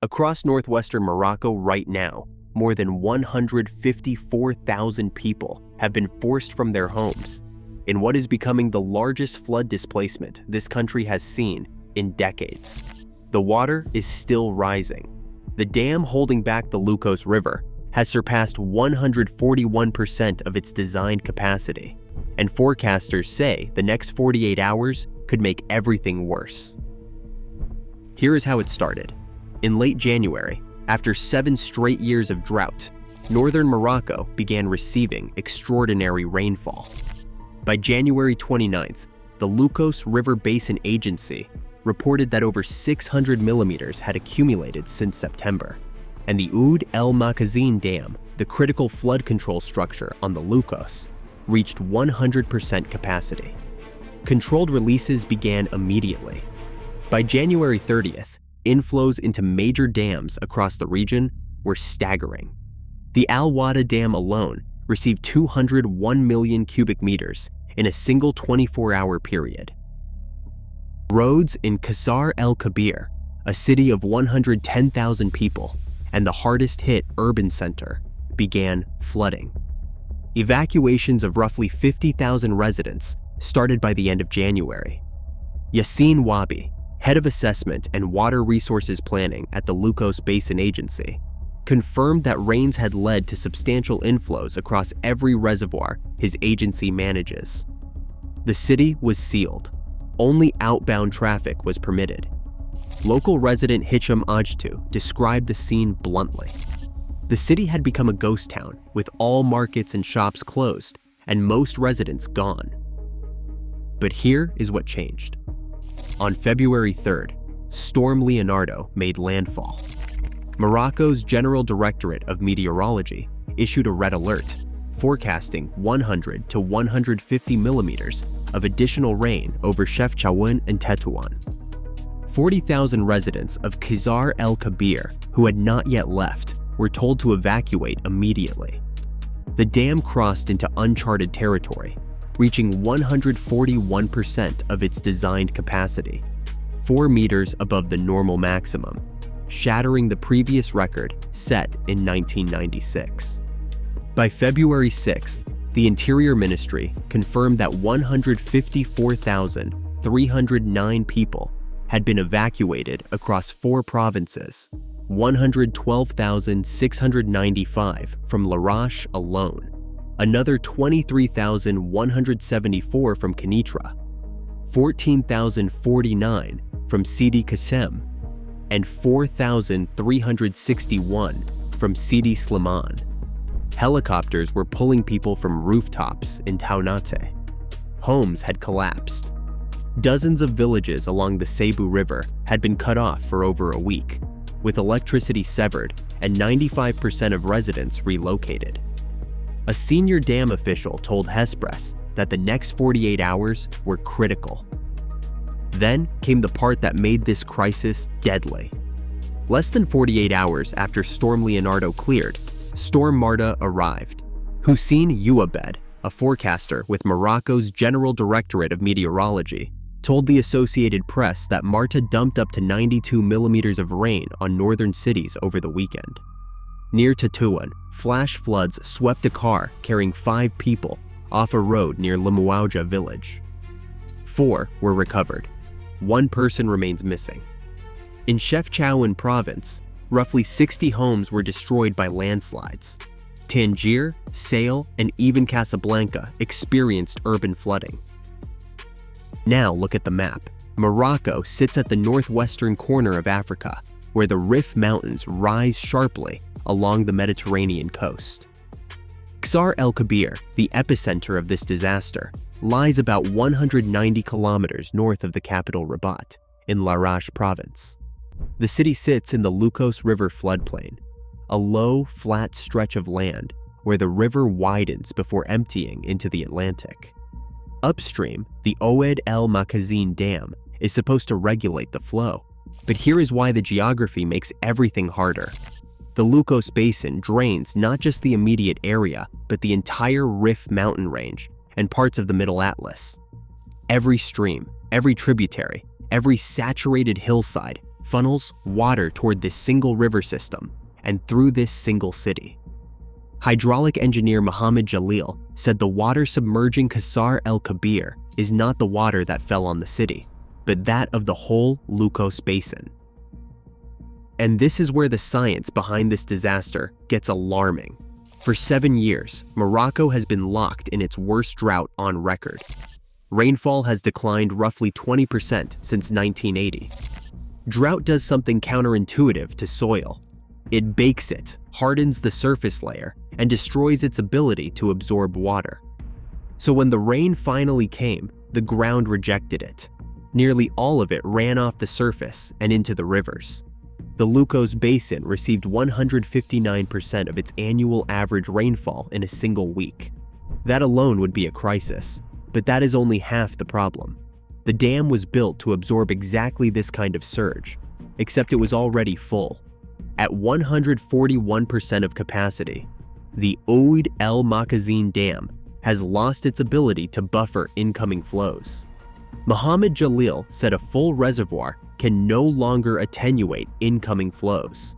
Across northwestern Morocco right now, more than 154,000 people have been forced from their homes in what is becoming the largest flood displacement this country has seen in decades. The water is still rising. The dam holding back the Loukkos River has surpassed 141% of its designed capacity, and forecasters say the next 48 hours could make everything worse. Here is how it started. In late January, after 7 straight years of drought, northern Morocco began receiving extraordinary rainfall. By January 29th, the Loukkos River Basin Agency reported that over 600 millimeters had accumulated since September, and the Oued El Makhazine Dam, the critical flood control structure on the Loukkos, reached 100% capacity. Controlled releases began immediately. By January 30th, inflows into major dams across the region were staggering. The Al Wada Dam alone received 201 million cubic meters in a single 24-hour period. Roads in Qasr El Kabir, a city of 110,000 people and the hardest-hit urban center, began flooding. Evacuations of roughly 50,000 residents started by the end of January. Yassine Wabi, head of assessment and water resources planning at the Loukkos Basin Agency, confirmed that rains had led to substantial inflows across every reservoir his agency manages. The city was sealed. Only outbound traffic was permitted. Local resident Hicham Ajtu described the scene bluntly. The city had become a ghost town, with all markets and shops closed and most residents gone. But here is what changed. On February 3rd, Storm Leonardo made landfall. Morocco's General Directorate of Meteorology issued a red alert, forecasting 100 to 150 millimeters of additional rain over Chefchaouen and Tétouan. 40,000 residents of Qasr El Kabir who had not yet left were told to evacuate immediately. The dam crossed into uncharted territory, reaching 141% of its designed capacity, 4 meters above the normal maximum, shattering the previous record set in 1996. By February 6th, the Interior Ministry confirmed that 154,309 people had been evacuated across 4 provinces, 112,695 from Larache alone, another 23,174 from Kenitra, 14,049 from Sidi Qassem, and 4,361 from Sidi Slimane. Helicopters were pulling people from rooftops in Taounate. Homes had collapsed. Dozens of villages along the Cebu River had been cut off for over a week, with electricity severed and 95% of residents relocated. A senior dam official told Hespress that the next 48 hours were critical. Then came the part that made this crisis deadly. Less than 48 hours after Storm Leonardo cleared, Storm Marta arrived. Hussein Ouabed, a forecaster with Morocco's General Directorate of Meteorology, told the Associated Press that Marta dumped up to 92 millimeters of rain on northern cities over the weekend. Near Tétouan, flash floods swept a car carrying 5 people off a road near Lemouaja village. 4 were recovered. 1 person remains missing. In Chefchaouen province, roughly 60 homes were destroyed by landslides. Tangier, Sale, and even Casablanca experienced urban flooding. Now look at the map. Morocco sits at the northwestern corner of Africa, where the Rif Mountains rise sharply along the Mediterranean coast. Qasr El Kabir, the epicenter of this disaster, lies about 190 kilometers north of the capital Rabat, in Larache province. The city sits in the Loukkos River floodplain, a low, flat stretch of land where the river widens before emptying into the Atlantic. Upstream, the Oued El Makhazine Dam is supposed to regulate the flow, but here is why the geography makes everything harder. The Loukkos Basin drains not just the immediate area, but the entire Rif mountain range and parts of the Middle Atlas. Every stream, every tributary, every saturated hillside funnels water toward this single river system and through this single city. Hydraulic engineer Mohammed Jalil said the water submerging Qasr el-Kabir is not the water that fell on the city, but that of the whole Loukkos basin. And this is where the science behind this disaster gets alarming. For 7 years, Morocco has been locked in its worst drought on record. Rainfall has declined roughly 20% since 1980. Drought does something counterintuitive to soil. It bakes it, hardens the surface layer, and destroys its ability to absorb water. So when the rain finally came, the ground rejected it. Nearly all of it ran off the surface and into the rivers. The Loukkos Basin received 159% of its annual average rainfall in a single week. That alone would be a crisis, but that is only half the problem. The dam was built to absorb exactly this kind of surge, except it was already full. At 141% of capacity, the Oued El Makhazine Dam has lost its ability to buffer incoming flows. Mohammed Jalil said a full reservoir can no longer attenuate incoming flows.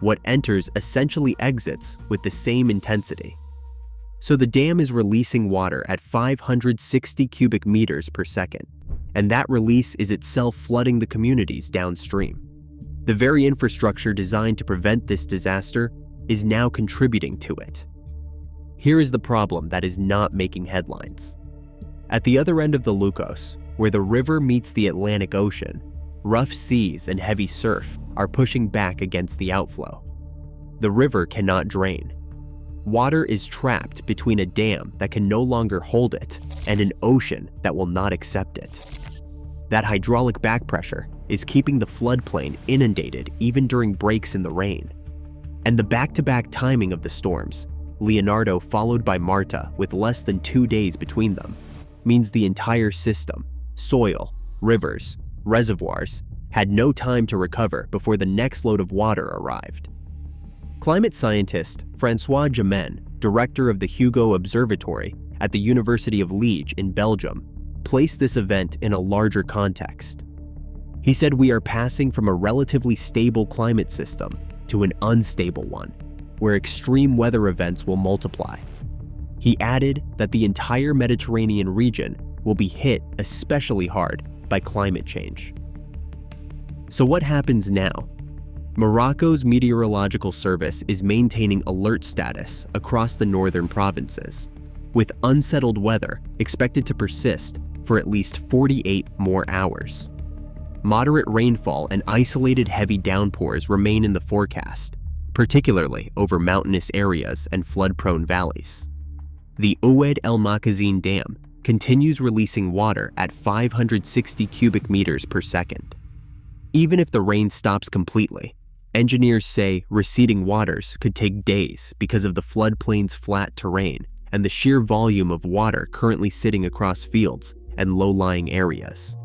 What enters essentially exits with the same intensity. So the dam is releasing water at 560 cubic meters per second, and that release is itself flooding the communities downstream. The very infrastructure designed to prevent this disaster is now contributing to it. Here is the problem that is not making headlines. At the other end of the Loukkos, where the river meets the Atlantic Ocean, rough seas and heavy surf are pushing back against the outflow. The river cannot drain. Water is trapped between a dam that can no longer hold it and an ocean that will not accept it. That hydraulic back pressure is keeping the floodplain inundated even during breaks in the rain. And the back-to-back timing of the storms, Leonardo followed by Marta with less than 2 days between them, means the entire system, soil, rivers, reservoirs, had no time to recover before the next load of water arrived. Climate scientist François Jamin, director of the Hugo Observatory at the University of Liège in Belgium, placed this event in a larger context. He said we are passing from a relatively stable climate system to an unstable one, where extreme weather events will multiply. He added that the entire Mediterranean region will be hit especially hard by climate change. So what happens now? Morocco's meteorological service is maintaining alert status across the northern provinces, with unsettled weather expected to persist for at least 48 more hours. Moderate rainfall and isolated heavy downpours remain in the forecast, particularly over mountainous areas and flood-prone valleys. The Oued El Makhazine Dam continues releasing water at 560 cubic meters per second. Even if the rain stops completely, engineers say receding waters could take days because of the floodplain's flat terrain and the sheer volume of water currently sitting across fields and low-lying areas.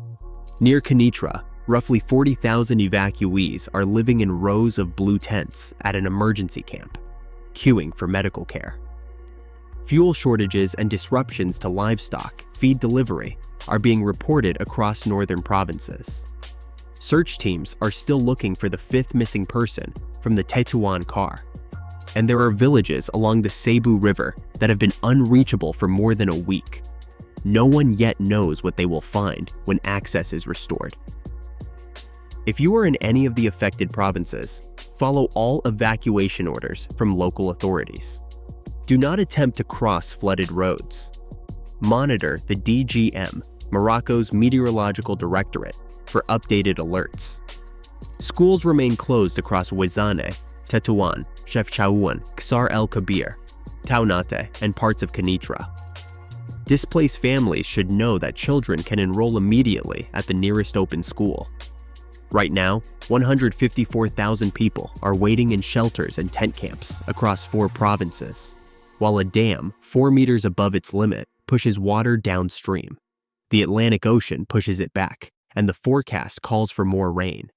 Near Kenitra, roughly 40,000 evacuees are living in rows of blue tents at an emergency camp, queuing for medical care. Fuel shortages and disruptions to livestock feed delivery are being reported across northern provinces. Search teams are still looking for the 5th missing person from the Tétouan car. And there are villages along the Cebu River that have been unreachable for more than a week. No one yet knows what they will find when access is restored. If you are in any of the affected provinces, follow all evacuation orders from local authorities. Do not attempt to cross flooded roads. Monitor the DGM, Morocco's Meteorological Directorate, for updated alerts. Schools remain closed across Ouezane, Tétouan, Chefchaouen, Qasr el-Kabir, Taounate, and parts of Kenitra. Displaced families should know that children can enroll immediately at the nearest open school. Right now, 154,000 people are waiting in shelters and tent camps across 4 provinces, while a dam 4 meters above its limit pushes water downstream. The Atlantic Ocean pushes it back, and the forecast calls for more rain.